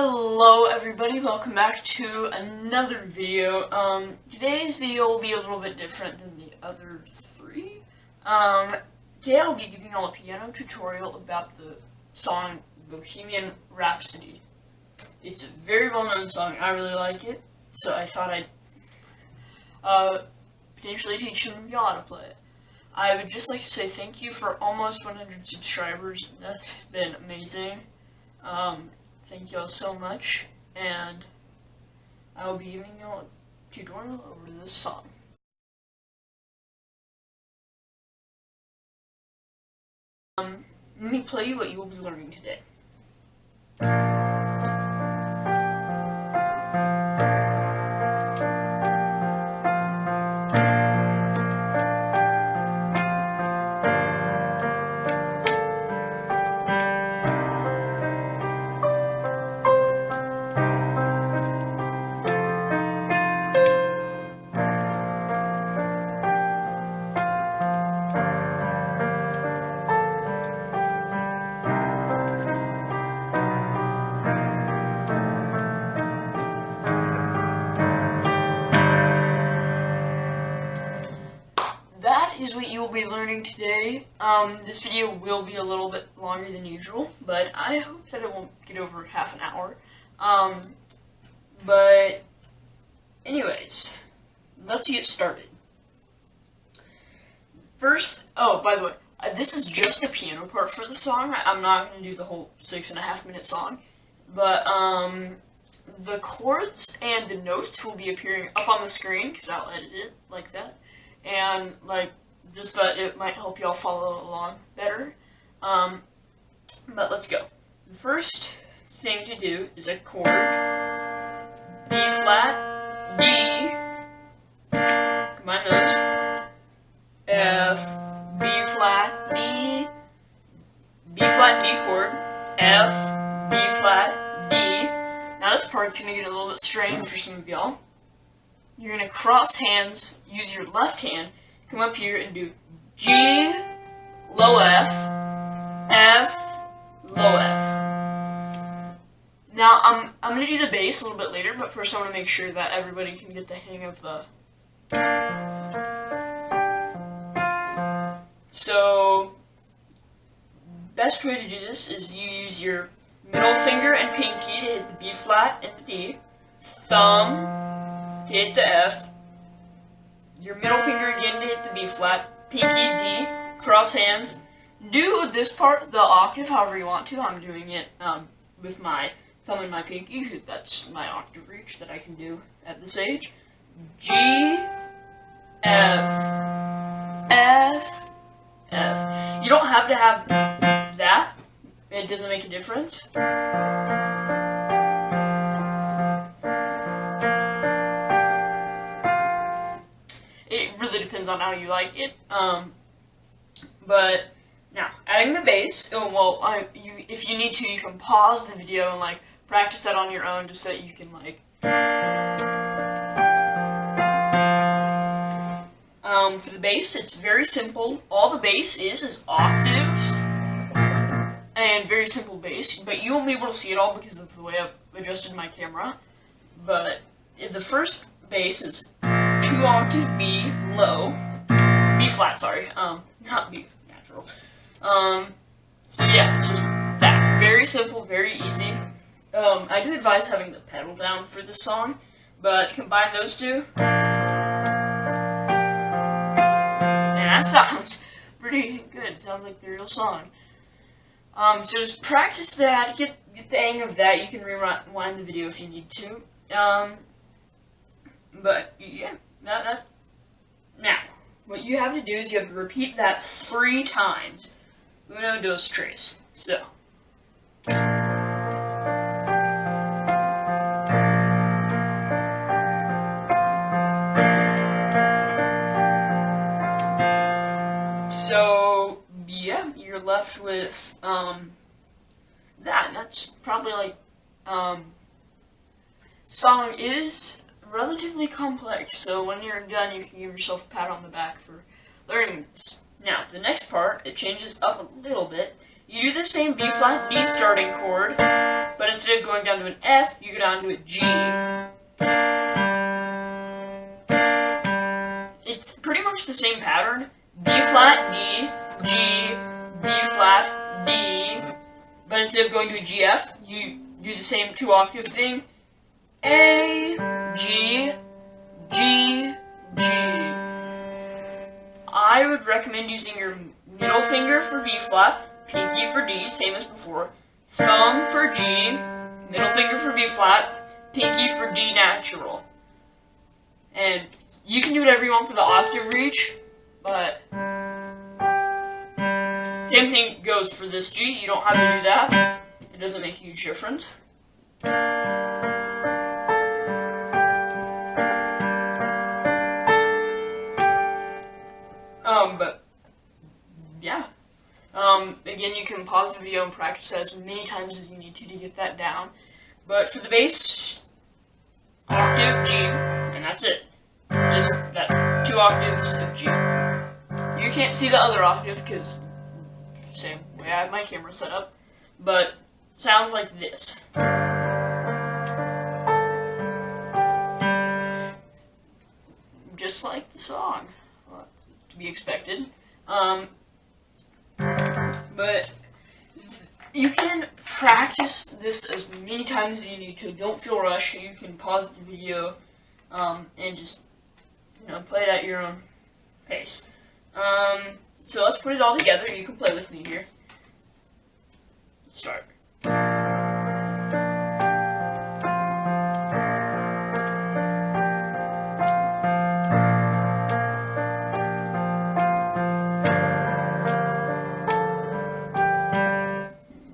Hello everybody, welcome back to another video. Today's video will be a little bit different than the other three. Today I'll be giving y'all a piano tutorial about the song Bohemian Rhapsody. It's a very well-known song, I really like it, so I thought I'd potentially teach some of y'all how to play it. I would just like to say thank you for almost 100 subscribers, that's been amazing. Thank y'all so much, and I will be giving y'all a tutorial over this song. Let me play you what you will be learning today. Is what you will be learning today. This video will be a little bit longer than usual, but I hope that it won't get over half an hour. But anyways, let's get started. First, oh, by the way, this is just a piano part for the song. I'm not going to do the whole 6.5 minute song, but the chords and the notes will be appearing up on the screen because I'll edit it like that, and just that it might help y'all follow along better. But let's go. The first thing to do is a chord, B flat, D, combine those, F, B flat, D, B flat, D chord, F, B flat, D. Now this part's going to get a little bit strange for some of y'all. You're going to cross hands, use your left hand, come up here and do G, low F, F, low F. Now, I'm going to do the bass a little bit later, but first I want to make sure that everybody can get the hang of the... So, best way to do this is you use your middle finger and pinky to hit the B flat and the D, thumb to hit the F, your middle finger again to hit the B flat, pinky, D, cross hands. Do this part, the octave, however you want to. I'm doing it with my thumb and my pinky, because that's my octave reach that I can do at this age. G, F, F, F. You don't have to have that. It doesn't make a difference. Depends on how you like it. But now adding the bass. Oh well, if you need to, you can pause the video and practice that on your own, just so that you can for the bass, it's very simple. All the bass is octaves and very simple bass, but you won't be able to see it all because of the way I've adjusted my camera. But the first bass is 2 octave B low, B flat, sorry, not B natural. So yeah, it's just that. Very simple, very easy. I do advise having the pedal down for this song, but combine those two. And that sounds pretty good. Sounds like the real song. So just practice that, get the hang of that. You can rewind the video if you need to. But yeah. Now, what you have to do is you have to repeat that 3 times. Uno, dos, tres. So. So, yeah, you're left with, that. That's probably song is relatively complex, so when you're done, you can give yourself a pat on the back for learning this. Now, the next part, it changes up a little bit. you do the same B flat D starting chord, but instead of going down to an F, you go down to a G. It's pretty much the same pattern. B flat D, G, B flat D, but instead of going to a G F, you do the same 2-octave thing. A, G, G, G. I would recommend using your middle finger for B flat, pinky for D, same as before, thumb for G, middle finger for B flat, pinky for D natural. And you can do whatever you want for the octave reach, but same thing goes for this G. You don't have to do that. It doesn't make a huge difference. But yeah. Again, you can pause the video and practice as many times as you need to get that down. But for the bass, octave G, and that's it. Just that 2 octaves of G. You can't see the other octave because same way I have my camera set up, but sounds like this. Just like the song. Well, to be expected. But you can practice this as many times as you need to. Don't feel rushed. You can pause the video and just play it at your own pace. So let's put it all together. You can play with me here. Let's start.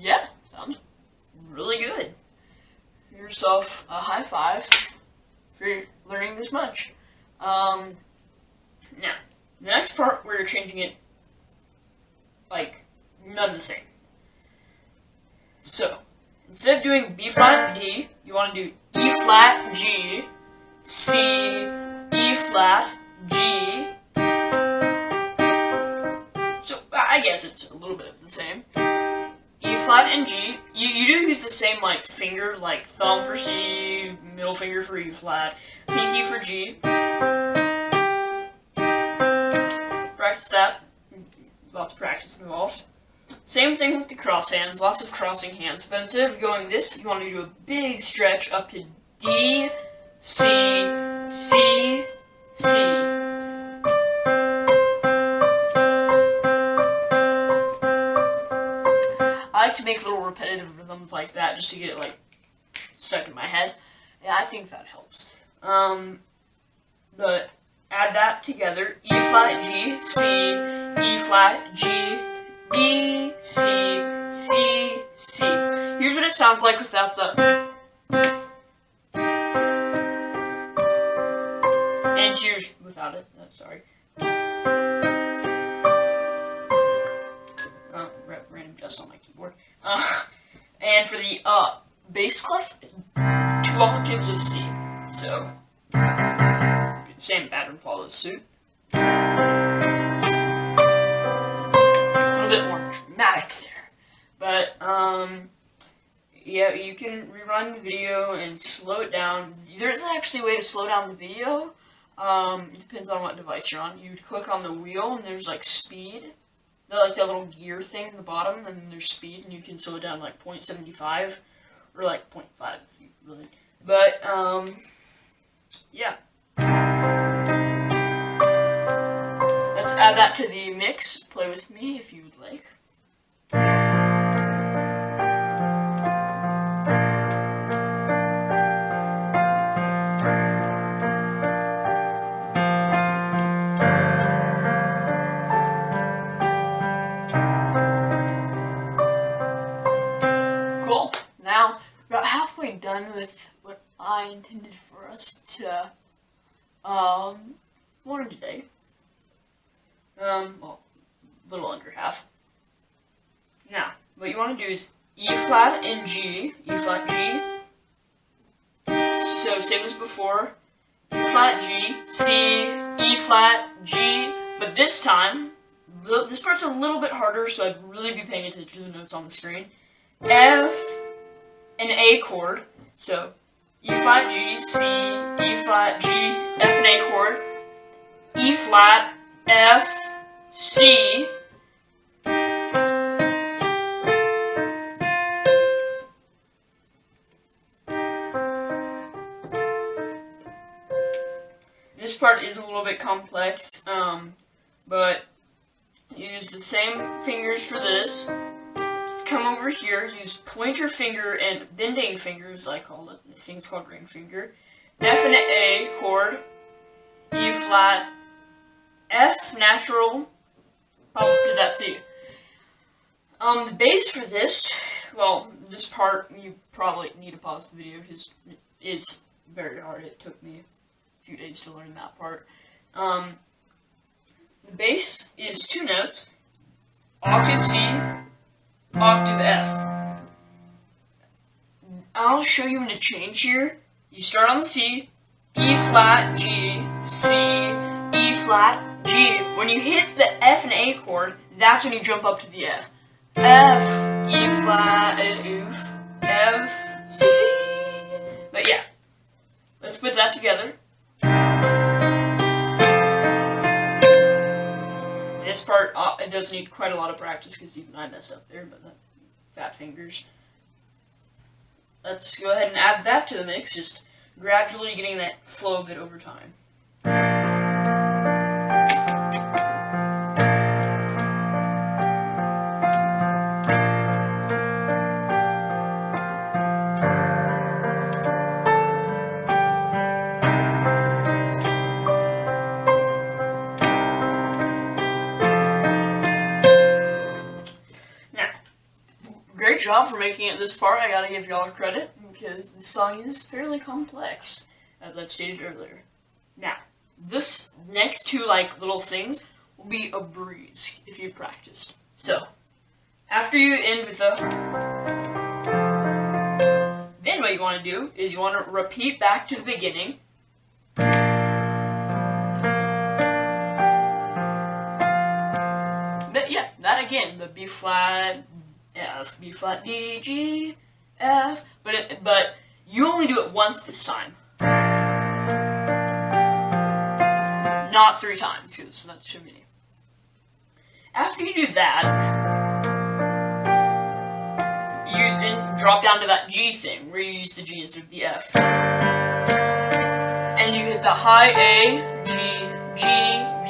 Yeah, sounds really good. Give yourself a high five for learning this much. Now, the next part, we're changing it, like, none the same. So, instead of doing B flat D, you want to do E flat G, C, E flat G. So, I guess it's a little bit of the same. E flat and G, you do use the same, like, finger, like thumb for C, middle finger for E flat, pinky for G. Practice that. Lots of practice involved. Same thing with the cross hands, lots of crossing hands, but instead of going this, you want to do a big stretch up to D, C, C, C. I like to make little repetitive rhythms like that just to get it like stuck in my head. Yeah, I think that helps. But add that together. E flat G, C, E flat G, B, C, C, C. Here's what it sounds like without the. And here's without it. Sorry. Random dust on my keyboard. And for the bass clef, 2 octaves of C. So, same pattern follows suit. A little bit more dramatic there. But, yeah, you can rerun the video and slow it down. There isn't actually a way to slow down the video. It depends on what device you're on. You click on the wheel and there's like speed. Like that little gear thing in the bottom, and there's speed, and you can slow it down like 0.75 or like 0.5 if you really. But yeah. Let's add that to the mix. Play with me if you would like. Done with what I intended for us to learn today. Well, a little under half. Now, what you want to do is E flat and G, E flat G. So same as before, E flat G, C, E flat G, but this time this part's a little bit harder, so I'd really be paying attention to the notes on the screen. F, an A chord, so E flat G, C, E flat G, F and A chord, E flat, F, C, this part is a little bit complex, but use the same fingers for this. Come over here, use pointer finger and bending fingers, I call it. The thing's called ring finger. F and A chord, E flat, F natural, pop up to that C. The bass for this, well, this part you probably need to pause the video because it is very hard. It took me a few days to learn that part. The bass is 2 notes, octave C, octave F. I'll show you when to change here. You start on the C, E flat, G, C, E flat, G. When you hit the F and A chord, that's when you jump up to the F. F, E flat, F, C. But yeah, let's put that together. This part, it does need quite a lot of practice because even I mess up there, but fat fingers. Let's go ahead and add that to the mix, just gradually getting that flow of it over time. Great job for making it this far. I gotta give y'all credit because this song is fairly complex, as I've stated earlier. Now, this next 2 little things will be a breeze if you've practiced. So, after you end with the, then what you want to do is you want to repeat back to the beginning. But yeah, that again, the B flat, F, B flat, D, G, F, but you only do it once this time. Not 3 times, because that's too many. After you do that, you then drop down to that G thing, where you use the G instead of the F. And you hit the high A, G, G,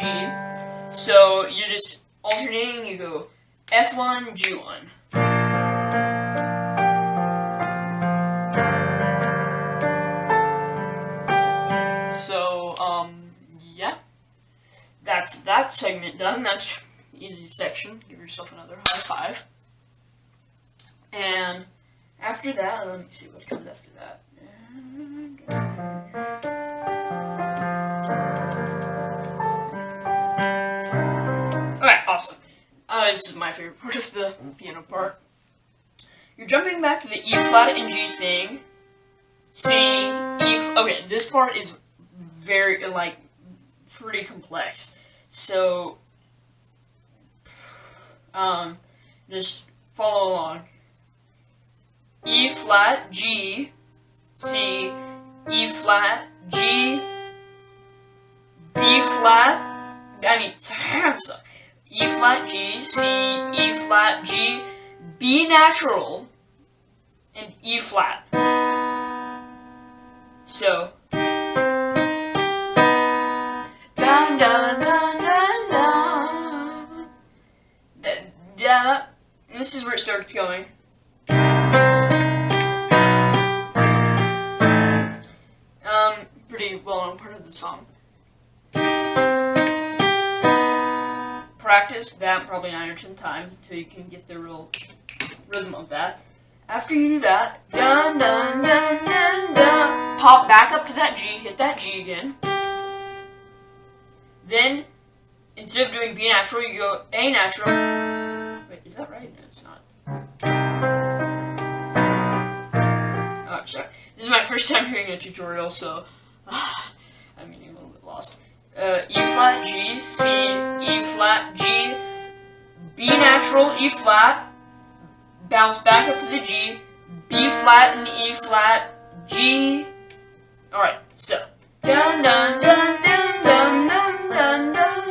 G. So you're just alternating, you go F1, G1. So, yeah, that's that segment done. That's easy section. Give yourself another high 5. And after that, let me see what comes after that. Alright, awesome. This is my favorite part of the piano part. You're jumping back to the E flat and G thing. C, E. Okay, this part is very, pretty complex. So, just follow along. E flat, G, C, E flat, G, B flat, E flat, G, C, E flat, G, B natural, and E flat. So, dun dun dun dun dun. Yeah, this is where it starts going. Pretty well-known part of the song. Practice that probably 9 or 10 times until you can get the real rhythm of that. After you do that, dun dun dun dun dun, pop back up to that G, hit that G again. Then, instead of doing B natural, you go A natural. Wait, is that right? No, it's not. Oh, I'm sorry. This is my first time hearing a tutorial, so I'm getting a little bit lost. E flat, G, C, E flat, G, B natural, E flat, bounce back up to the G, B flat and E flat, G. Alright, so dun dun dun dun dun dun dun dun.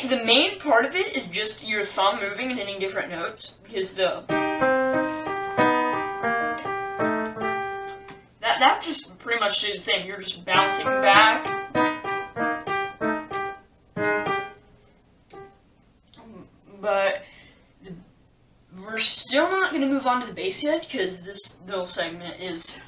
The main part of it is just your thumb moving and hitting different notes, because that just pretty much stays the same. You're just bouncing back. But we're still not going to move on to the bass yet, because this little segment is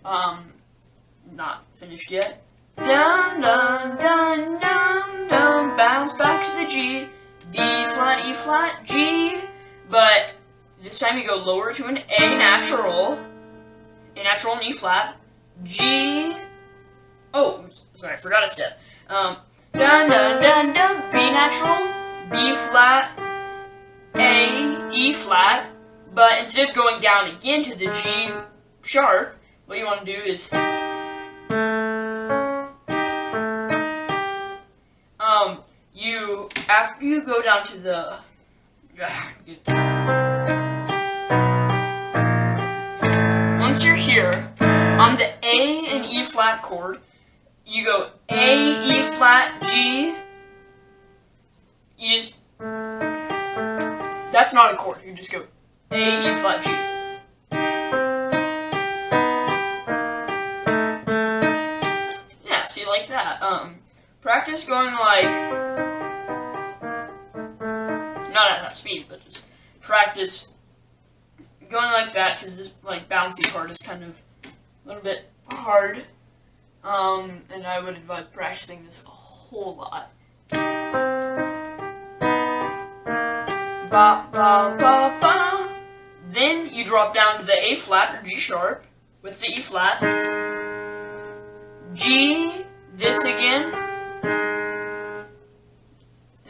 not finished yet. Dun dun dun dun dun, bounce back to the G, B flat, E flat, G, but this time you go lower to an A natural and E flat, G, oh, sorry, I forgot a step, dun dun dun dun, B natural, B flat, A, E flat, but instead of going down again to the G sharp, what you want to do is after you go down to the once you're here on the A and E flat chord, you go A, E flat, G. You just, that's not a chord. You just go A, E flat, G. Yeah, see, like that. Practice going like, not at that speed, but just practice going like that, because this like bouncy part is kind of a little bit hard. And I would advise practicing this a whole lot. Ba ba ba ba. Then you drop down to the A flat or G sharp with the E flat. G, this again.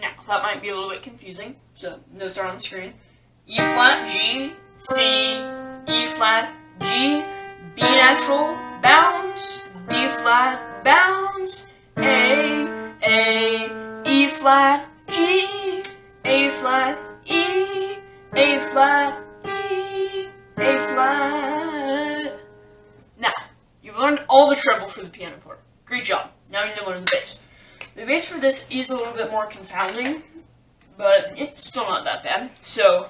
Now, that might be a little bit confusing, so notes are on the screen. E flat, G, C, E flat, G, B natural, bounce, B flat, bounce, A, E flat, G, A flat, E, A flat, E, A flat. Now, you've learned all the treble for the piano part. Great job. Now you know to learn the bass. The bass for this is a little bit more confounding, but it's still not that bad. So,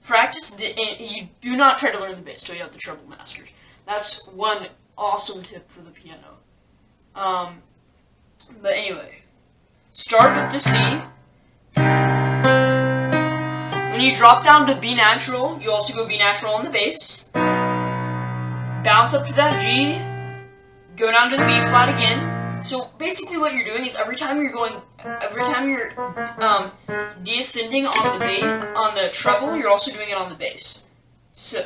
practice, you do not try to learn the bass till you have the treble mastered. That's one awesome tip for the piano. But anyway, start with the C. When you drop down to B natural, you also go B natural on the bass. Bounce up to that G, go down to the B flat again. So basically what you're doing is every time you're descending on the treble, you're also doing it on the bass. So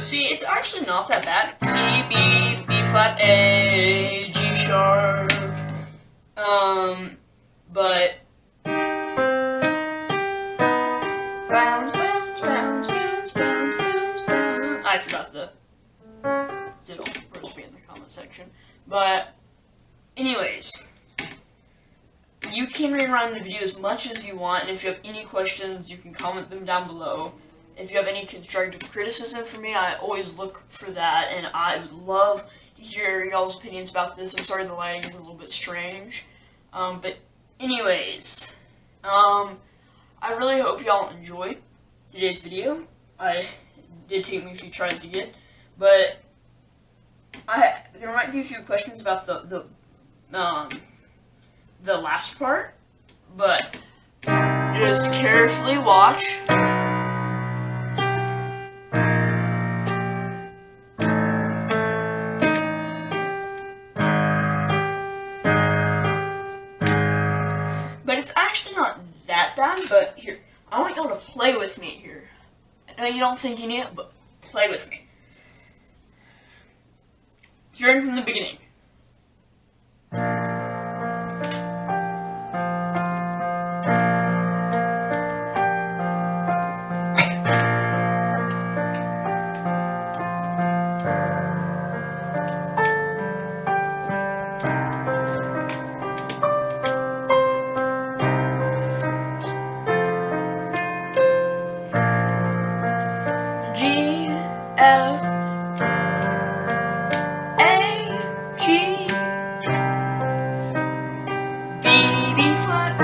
see, it's actually not that bad. C, B, B flat, A, G sharp, but bounce, bounce, bounce, bounce, bounce, bounce, bounce. I forgot the it'll roast me in the comment section. But anyways, you can rerun the video as much as you want, and if you have any questions, you can comment them down below. If you have any constructive criticism for me, I always look for that, and I would love to hear y'all's opinions about this. I'm sorry the lighting is a little bit strange. But anyways, I really hope y'all enjoyed today's video. It did take me a few tries to get, but there might be a few questions about the last part, but just carefully watch. But it's actually not that bad, but here, I want y'all to play with me here. I know you don't think you need it, but play with me. Starting from the beginning. F, A, G, B, B flat,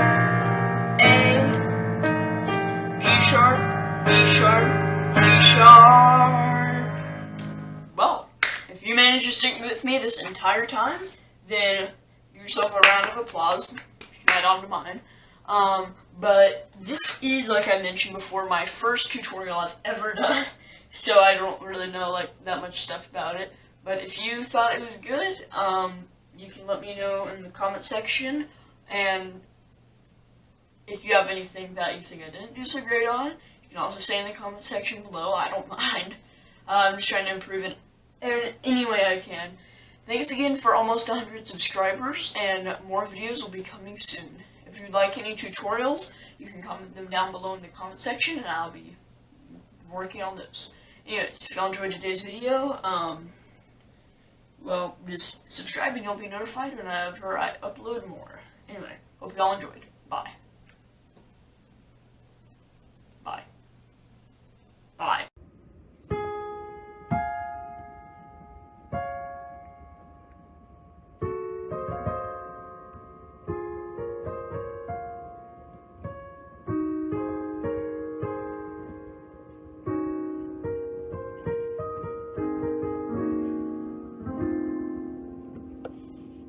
A, G sharp, B sharp, G sharp. Well, if you managed to stick with me this entire time, then give yourself a round of applause. You can add on to mine. But this is, like I mentioned before, my first tutorial I've ever done, so I don't really know like that much stuff about it. But if you thought it was good, you can let me know in the comment section, and if you have anything that you think I didn't do so great on, you can also say in the comment section below. I don't mind. I'm just trying to improve it in any way I can. Thanks again for almost 100 subscribers, and more videos will be coming soon. If you'd like any tutorials, you can comment them down below in the comment section, and I'll be working on those. Anyways, if y'all enjoyed today's video, well, just subscribe and you'll be notified whenever I upload more. Anyway, hope y'all enjoyed. Bye.